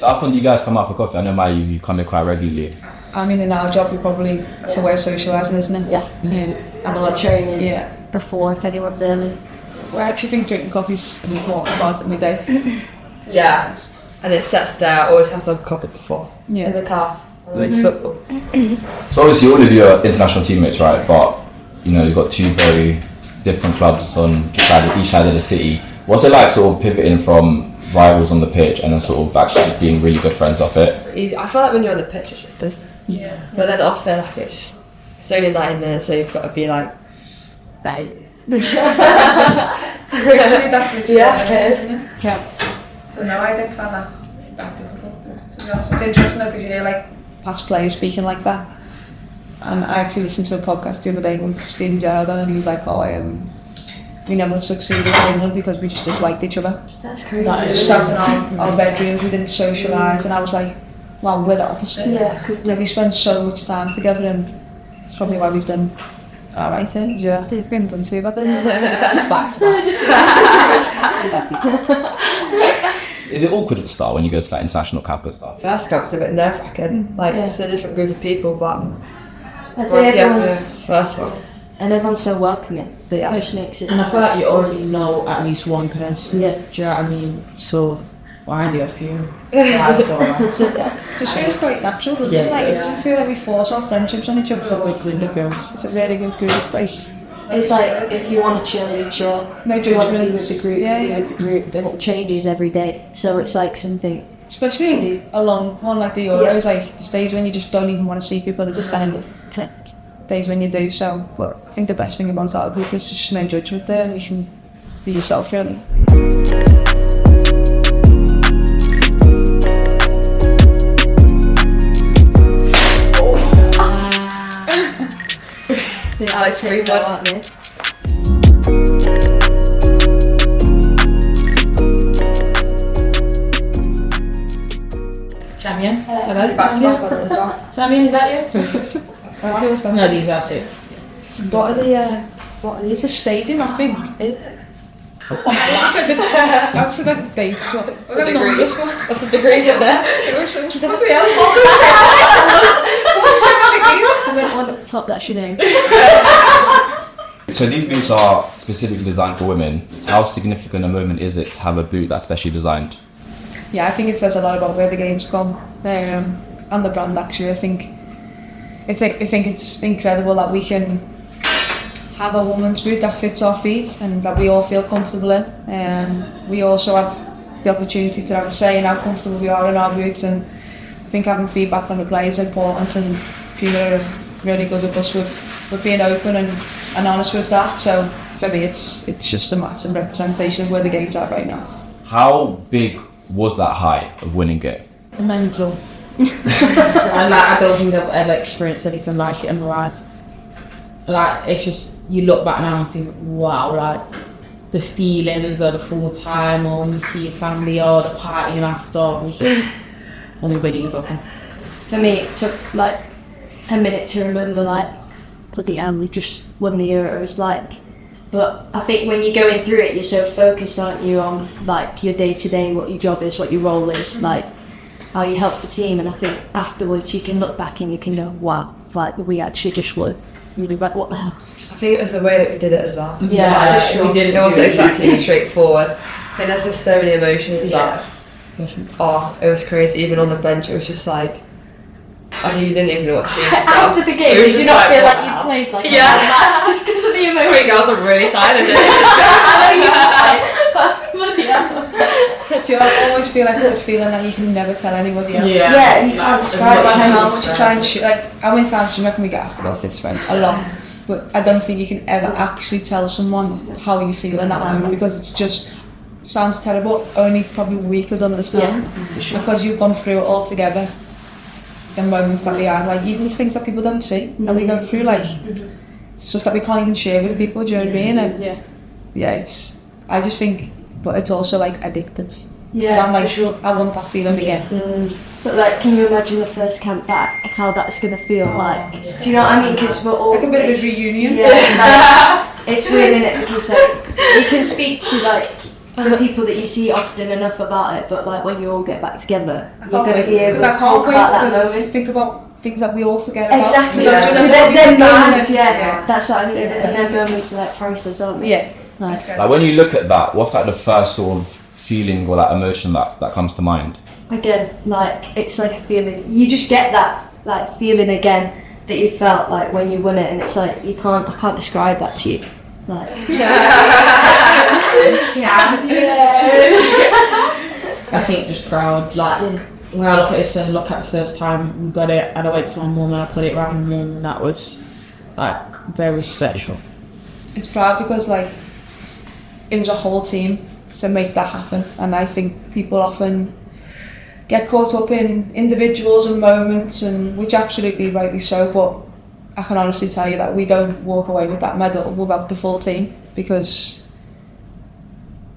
how often do you guys come out for coffee? I know you come in quite regularly. I mean, in our job, it's a way of socialising, isn't it? Yeah. Have a lot of training. Yeah. Before if anyone's early. Well, I actually think drinking coffee's an important part of my day. Yeah. And it sets the day. I always have to have a coffee before. Yeah. In the car. Like football. So obviously all of you are international teammates, right? But you've got two very different clubs on each side of the city. What's it like sort of pivoting from rivals on the pitch and then sort of actually just being really good friends off it? I feel like when you're on the pitch it's just business. Yeah. But then off it, like it's only 90 minutes, so you've got to be like, Actually, that's legit, isn't it? Yeah. But no, I don't find that difficult, to be honest. It's interesting though, because you hear like past players speaking like that. And I actually listened to a podcast the other day with Stephen Gerrard, and he was like, we never succeeded in England because we just disliked each other. That's crazy. We just sat in our bedrooms, we didn't socialise, and I was like, well, we're the opposite. Yeah. We spend so much time together, and it's probably why we've done alright, eh? Yeah. We haven't done too bad then. It's back to that. Is it awkward at the start when you go to like international camp and stuff? first cup is a bit nerve-wracking. Like, it's a different group of people, but I'd once say you have the everyone's, first one. and everyone's so welcoming. That just makes it. And I feel like you already know at least one person. Yeah. Do you know what I mean? So, why do you feel? It's alright. Just feels quite natural, doesn't it? Like, it doesn't feel like we force our friendships on each other. It's a good group of girls. It's a really good group of guys. It's like if you want to chill, you chill. No If you want to be judgments. with the group, Yeah, you're yeah. with the group. It changes every day, so it's like something. Especially a long one like the Euros, like the days when you just don't even want to see people, it's kind of Click. days when you do. So, but I think the best thing about that group is just no judgment there, and you can be yourself, really. Alex Greenwood. Champion? Hello. Champion, is that you? No, these are it. What are the, it's a stadium, I think. I said that date. The degrees. What's the degrees in there? I went on at the top, that's your name. So these boots are specifically designed for women. How significant a moment is it to have a boot that's specially designed? Yeah, I think it says a lot about where the game's gone, and the brand actually. I think it's incredible that we can have a woman's boot that fits our feet and that we all feel comfortable in. We also have the opportunity to have a say in how comfortable we are in our boots, and I think having feedback from the players is important, and PUMA are really good with us with being open and honest with that. So for me it's just a massive representation of where the game's at right now. How big was that high of winning it? Mental. And like, I don't think I've ever experienced anything like it in my life. Like, it's just, you look back now and think, wow, like, the feelings of the full time, or when you see your family, or the partying after, it was just unbelievable. For me, it took like a minute to remember, like, bloody hell, we just won the Euros, like. But I think when you're going through it, you're so focused, aren't you, on like your day to day, what your job is, what your role is, like how you help the team. And I think afterwards you can look back and you can go, wow, like we actually just won. Really, like what the hell? I think it was the way that we did it as well. Yeah, for sure. We did. It wasn't exactly straightforward. I think there's just so many emotions that. Oh, it was crazy. Even on the bench, it was just like. I mean, you didn't even know what to do yourself. After the game, did you not feel like you played like a match just because of the emotions? Sweet girls are really tired of it. I know you bloody hell. Do you always feel like the feeling that you can never tell anybody else? Yeah, you can't describe Like, how it. much you try and shoot, like I went down to make me gassed about this friend a lot, but I don't think you can ever actually tell someone how you feel in that moment, because it's just sounds terrible. Only probably we could understand, because you've gone through it all together. The moments that we have, like even things that people don't see, and we go through, like it's just that we can't even share with people. Do you know what I mean? And yeah, it's. I just think, but it's also like addictive. Yeah, I'm like, sure, I want that feeling again. But like, can you imagine the first camp back? How that's gonna feel like? Do you know what I mean? Because we're all Like a bit of a reunion. Yeah, like, it's weird, isn't it? Because like you can speak to like the people that you see often enough about it, but like when you all get back together, you're going to be able to Because I talk can't about that wait moment. to think about things that we all forget about. Exactly. Yeah. So they're moments, that's what I mean. And they're moments like priceless, aren't they? Yeah. Like when you look at that, what's like the first sort of feeling or like emotion that comes to mind? Again, like it's like a feeling. You just get that like feeling again that you felt like when you won it, and it's like I can't describe that to you. Like I think just proud. Like when I look at this and look at the first time we got it, and I went to my mum and I put it around my mum, and that was like very special. It's proud because like it was a whole team to make that happen, and I think people often get caught up in individuals and moments, and which absolutely rightly so, but I can honestly tell you that we don't walk away with that medal without the full team, because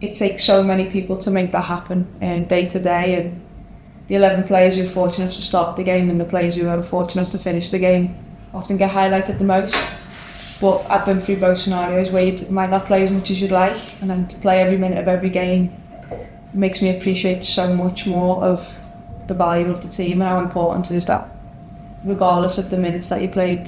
it takes so many people to make that happen day to day, and the 11 players who are fortunate enough to start the game and the players who are fortunate enough to finish the game often get highlighted the most. But I've been through both scenarios where you might not play as much as you'd like, and then to play every minute of every game makes me appreciate so much more of the value of the team and how important it is that regardless of the minutes that you played,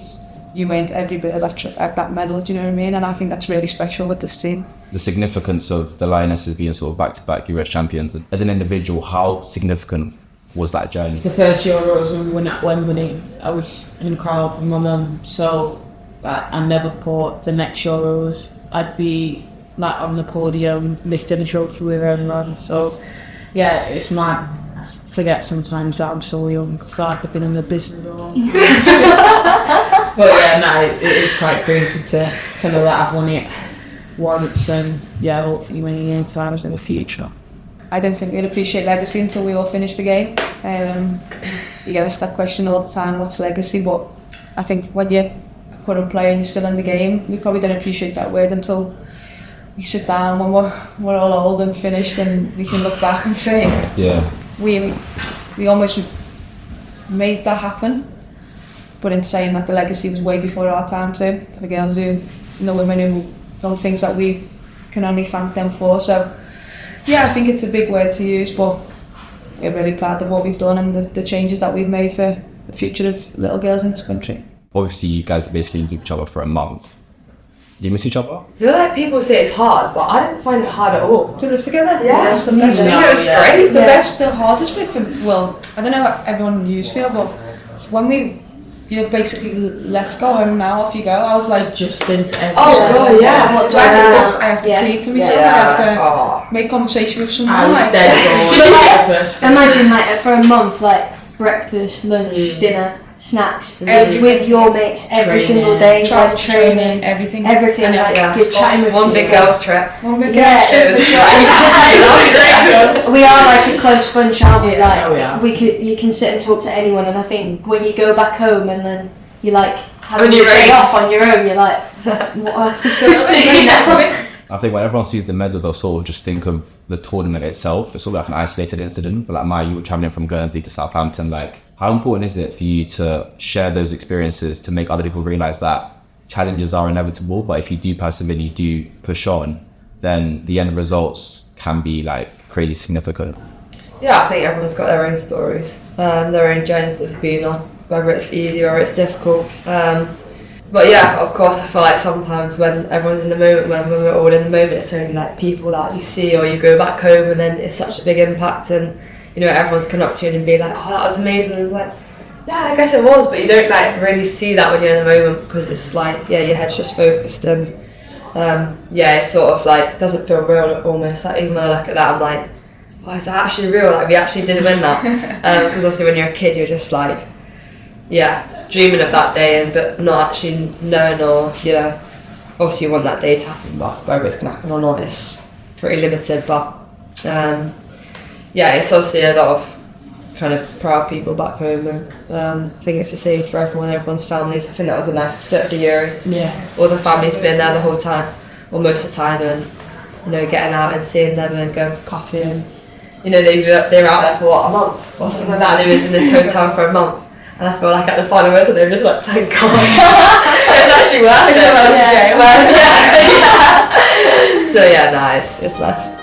you earned every bit of that medal, do you know what I mean? And I think that's really special with this team. The significance of the Lionesses being sort of back-to-back US champions. As an individual, how significant was that journey? The first Euros when we went at Wembley, I was in the crowd with my mum, so I never thought the next Euros I'd be like on the podium lifting a trophy with everyone. So yeah, it's mad. I forget sometimes that I'm so young. I feel like I've been in the business a long time. But yeah, no, it is quite crazy to know that I've won it once, and yeah, hopefully winning it times in the future. I don't think we'd appreciate legacy until we all finish the game. You get asked that question all the time, what's legacy? But I think when you're a current player and you're still in the game, we probably don't appreciate that word until we sit down when we're all old and finished, and we can look back and say, Yeah. we almost made that happen. But in saying that, the legacy was way before our time too. The girls who, the women who done things that we can only thank them for. So yeah, I think it's a big word to use, but we're really proud of what we've done and the changes that we've made for the future of little girls in this country. Obviously, you guys basically lived with each other for a month. Do you miss each other? I feel like people say it's hard, but I didn't find it hard at all. To live together? Yeah, That's the best. it was great. The hardest bit for, well, I don't know how everyone you feel, but when you basically left, go home now, off you go, I was like, Just into everything. Oh god, yeah. what do I have to cook? I have to clean for myself, I have to make conversation with someone. I was like, dead bored. First Imagine like for a month, like breakfast, lunch, dinner, snacks, Everything. with your mates every Training. single day, like training, everything. everything. And Like Yeah. you're chatting with One big people. girls trip. One big Yeah, girls for trip. sure. We are like a close bunch, aren't we? Like Oh, yeah. you can sit and talk to anyone, and I think when you go back home and then you like having On your your day own. off on your own, you're like, what? I think when everyone sees the medal, they'll sort of just think of the tournament itself. It's sort of like an isolated incident. But like Maya, you were travelling from Guernsey to Southampton. Like, how important is it for you to share those experiences to make other people realise that challenges are inevitable, but if you do persevere and you do push on, then the end results can be like crazy significant. Yeah, I think everyone's got their own stories, their own journeys that they've been on, whether it's easy or it's difficult. But yeah, of course, I feel like sometimes when everyone's in the moment, when we're all in the moment, it's only like people that you see or you go back home and then it's such a big impact, and you know, everyone's coming up to you and being like, oh, that was amazing, and like, yeah, I guess it was, but you don't like really see that when you're in the moment, because it's like, yeah, your head's just focused, and yeah, it's sort of like, doesn't feel real almost. Like even when I look at that, I'm like, oh, is that actually real? Like we actually did win that. Because obviously when you're a kid, you're just like, yeah, dreaming of that day, but not actually knowing, or you know, obviously you want that day to happen, but whether it's gonna happen or not, it's pretty limited. But yeah, it's obviously a lot of kind of proud people back home, and I think it's the same for everyone's families. I think that was a nice bit of the years. Yeah. All the families being there the whole time, or most of the time, and you know, getting out and seeing them and going for coffee, and you know, they were out there for what, a month or something like that. They was in this hotel for a month, and I feel like at the final result they were just like, thank God, it's actually worth it. So yeah, nice. It's nice.